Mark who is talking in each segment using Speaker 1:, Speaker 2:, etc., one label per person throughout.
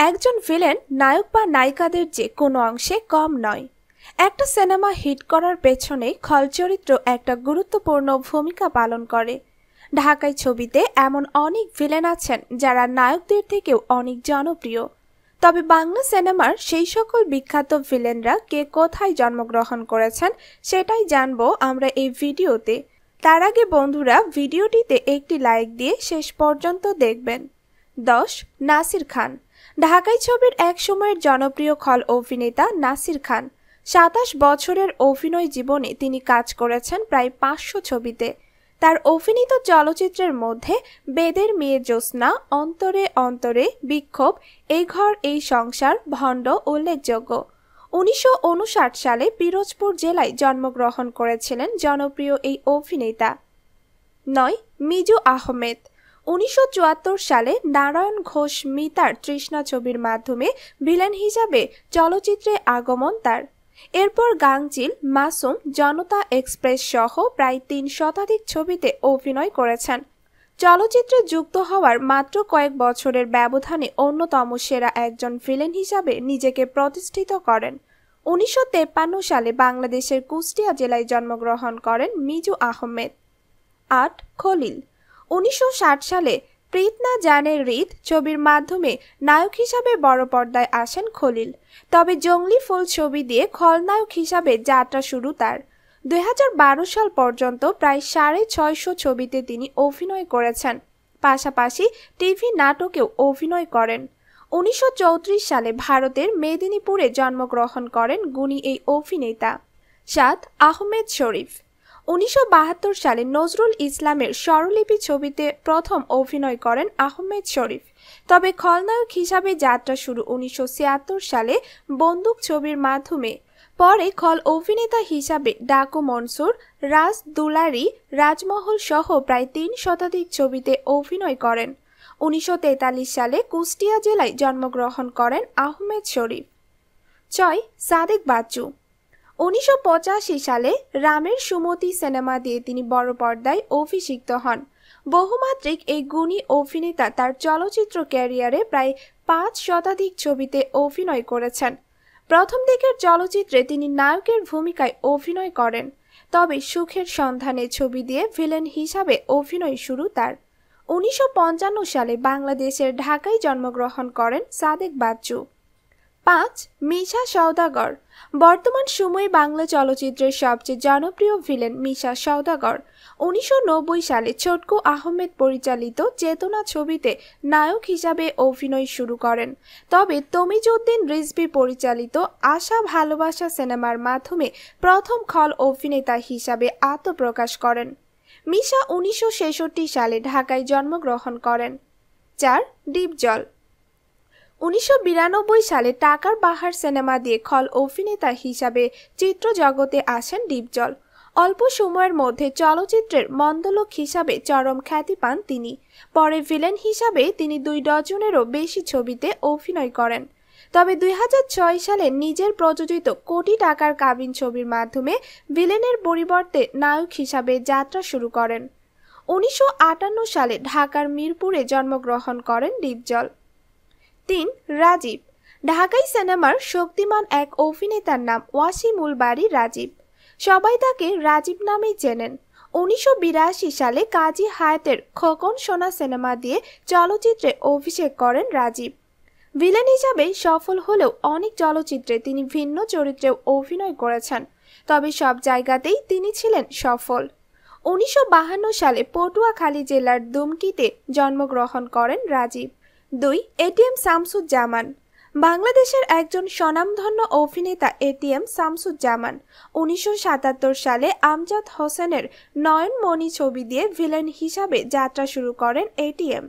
Speaker 1: একজন ভিলেন নায়ক বা নায়িকাদের যে কোনো অংশে কম নয়। একটা সিনেমা হিট করার পেছনে খল চরিত্র একটা গুরুত্বপূর্ণ ভূমিকা পালন করে। ঢাকাই ছবিতে এমন অনেক ভিলেন আছেন যারা নায়কদের থেকেও অনেক জনপ্রিয়। তবে বাংলা সিনেমার সেই সকল বিখ্যাত ভিলেনরা কে কোথায় জন্মগ্রহণ করেছেন সেটাই জানবো আমরা এই ভিডিওতে। তার আগে বন্ধুরা, ভিডিওটিতে একটি লাইক দিয়ে শেষ পর্যন্ত দেখবেন। 10. নাসির খান। ঢাকাই ছবির এক সময়ের জনপ্রিয় খল অভিনেতা নাসির খান। 27 বছরের অভিনয় জীবনে তিনি কাজ করেছেন প্রায় 500 ছবিতে। তার অভিনীত চলচ্চিত্রের মধ্যে বেদের মেয়ে জ্যোৎস্না, অন্তরে অন্তরে, বিক্ষোভ, এই ঘর এই সংসার, ভণ্ড উল্লেখযোগ্য। 1959 সালে পিরোজপুর জেলায় জন্মগ্রহণ করেছিলেন জনপ্রিয় এই অভিনেতা। 9. মিজু আহমেদ। 1974 সালে নারায়ণ ঘোষ মিতার তৃষ্ণা ছবির মাধ্যমে ভিলেন হিসাবে চলচ্চিত্রে আগমন তার। এরপর গাংচিল, মাসুম, জনতা এক্সপ্রেস সহ প্রায় 3 শতাধিক ছবিতে অভিনয় করেছেন। চলচ্চিত্রে যুক্ত হওয়ার মাত্র কয়েক বছরের ব্যবধানে অন্যতম সেরা একজন ভিলেন হিসাবে নিজেকে প্রতিষ্ঠিত করেন। 1953 সালে বাংলাদেশের কুষ্টিয়া জেলায় জন্মগ্রহণ করেন মিজু আহমেদ। 8. খলিল। 1960 সালে প্রীত না জানে হৃদ ছবির মাধ্যমে নায়ক হিসাবে বড় পর্দায় আসেন খলিল। তবে জঙ্গলি ফুল ছবি দিয়ে খলনায়ক হিসাবে যাত্রা শুরু তার। 2012 সাল পর্যন্ত প্রায় 650 ছবিতে তিনি অভিনয় করেছেন। পাশাপাশি টিভি নাটকেও অভিনয় করেন। 1934 সালে ভারতের মেদিনীপুরে জন্মগ্রহণ করেন গুণী এই অভিনেতা। 7. আহমেদ শরীফ। 1972 সালে নজরুল ইসলামের স্বরলিপি ছবিতে প্রথম অভিনয় করেন আহমেদ শরীফ। তবে খলনায়ক হিসাবে যাত্রা শুরু 1976 সালে বন্দুক ছবির মাধ্যমে। পরে খল অভিনেতা হিসাবে ডাকু মনসুর, রাজ দুলারি, রাজমহল সহ প্রায় 3 শতাধিক ছবিতে অভিনয় করেন। 1943 সালে কুষ্টিয়া জেলায় জন্মগ্রহণ করেন আহমেদ শরীফ। 6. সাদেক বাচ্চু। 1985 সালে রামের সুমতি সিনেমা দিয়ে তিনি বড় পর্দায় অভিষিক্ত হন। বহুমাত্রিক এই গুণী অভিনেতা তার চলচ্চিত্র ক্যারিয়ারে প্রায় 5 শতাধিক ছবিতে অভিনয় করেছেন। প্রথম দিকের চলচ্চিত্রে তিনি নায়কের ভূমিকায় অভিনয় করেন। তবে সুখের সন্ধানে ছবি দিয়ে ভিলেন হিসাবে অভিনয় শুরু তার। 1955 সালে বাংলাদেশের ঢাকায় জন্মগ্রহণ করেন সাদেক বাচ্চু। 5. মিশা সওদাগর। বর্তমান সময়ে বাংলা চলচ্চিত্রের সবচেয়ে জনপ্রিয় ভিলেন মিশা সওদাগর। 1990 সালে ছোটকু আহমেদ পরিচালিত চেতনা ছবিতে নায়ক হিসাবে অভিনয় শুরু করেন। তবে তমিজউদ্দিন রিজভী পরিচালিত আশা ভালোবাসা সিনেমার মাধ্যমে প্রথম খল অভিনেতা হিসাবে আত্মপ্রকাশ করেন। মিশা 1966 সালে ঢাকায় জন্মগ্রহণ করেন। 4. ডিপজল। 1992 সালে টাকার বাহার সিনেমা দিয়ে খল অভিনেতা হিসাবে চিত্রজগতে আসেন ডিপজল। অল্প সময়ের মধ্যে চলচ্চিত্রের মন্দলোক হিসাবে চরম খ্যাতি পান তিনি। পরে ভিলেন হিসাবে তিনি 2 ডজনেরও বেশি ছবিতে অভিনয় করেন। তবে 2006 সালে নিজের প্রযোজিত কোটি টাকার কাবিন ছবির মাধ্যমে ভিলেনের পরিবর্তে নায়ক হিসাবে যাত্রা শুরু করেন। 1958 সালে ঢাকার মিরপুরে জন্মগ্রহণ করেন ডিপজল। 3. রাজীব। ঢাকাই সিনেমার শক্তিমান এক অভিনেতার নাম ওয়াসিমুল বারী রাজীব। সবাই তাকে রাজীব নামেই চেনেন। 1982 সালে কাজী হায়াতের খোকন সোনা সিনেমা দিয়ে চলচ্চিত্রে অভিষেক করেন রাজীব। ভিলেন হিসাবে সফল হলেও অনেক চলচ্চিত্রে তিনি ভিন্ন চরিত্রেও অভিনয় করেছেন। তবে সব জায়গাতেই তিনি ছিলেন সফল। 1952 সালে পটুয়াখালী জেলার দুমকিতে জন্মগ্রহণ করেন রাজীব। 2. এটিএম শামসুজ্জামান। বাংলাদেশের একজন স্বনামধন্য অভিনেতা এটিএম শামসুজ্জামান 1977 সালে আমজাদ হোসেনের নয়নমণি ছবি দিয়ে ভিলেন হিসাবে যাত্রা শুরু করেন এটিএম।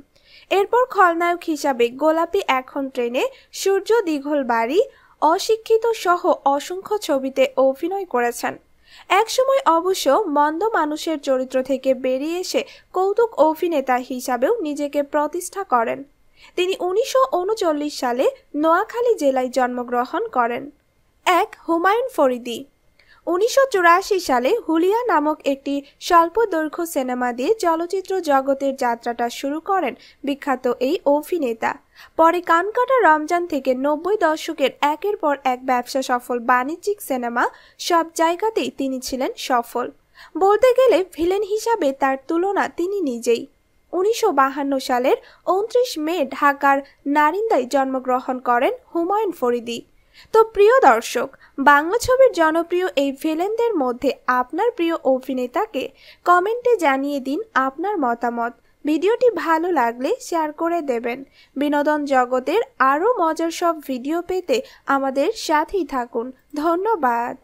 Speaker 1: এরপর খলনায়ক হিসাবে গোলাপি এখন ট্রেনে, সূর্য দীঘল বাড়ি, অশিক্ষিত সহ অসংখ্য ছবিতে অভিনয় করেছেন। একসময় অবশ্য মন্দ মানুষের চরিত্র থেকে বেরিয়ে এসে কৌতুক অভিনেতা হিসাবেও নিজেকে প্রতিষ্ঠা করেন। তিনি 1939 সালে নোয়াখালী জেলায় জন্মগ্রহণ করেন। 1. হুমায়ুন ফরিদী। 1984 সালে হুলিয়া নামক একটি স্বল্পদৈর্ঘ্য সিনেমা দিয়ে চলচ্চিত্র জগতের যাত্রাটা শুরু করেন বিখ্যাত এই অভিনেতা। পরে কানকাটা রমজান থেকে 90 দশকের একের পর এক ব্যবসা সফল বাণিজ্যিক সিনেমা সব জায়গাতেই তিনি ছিলেন সফল। বলতে গেলে ভিলেন হিসাবে তার তুলনা তিনি নিজেই। 1952 সালের 29 মে ঢাকার নারিন্দায় জন্মগ্রহণ করেন হুমায়ুন ফরিদী। তো প্রিয় দর্শক, বাংলা ছবির জনপ্রিয় এই ভিলেনদের মধ্যে আপনার প্রিয় অভিনেতাকে কমেন্টে জানিয়ে দিন আপনার মতামত। ভিডিওটি ভালো লাগলে শেয়ার করে দেবেন। বিনোদন জগতের আরও মজার সব ভিডিও পেতে আমাদের সাথেই থাকুন। ধন্যবাদ।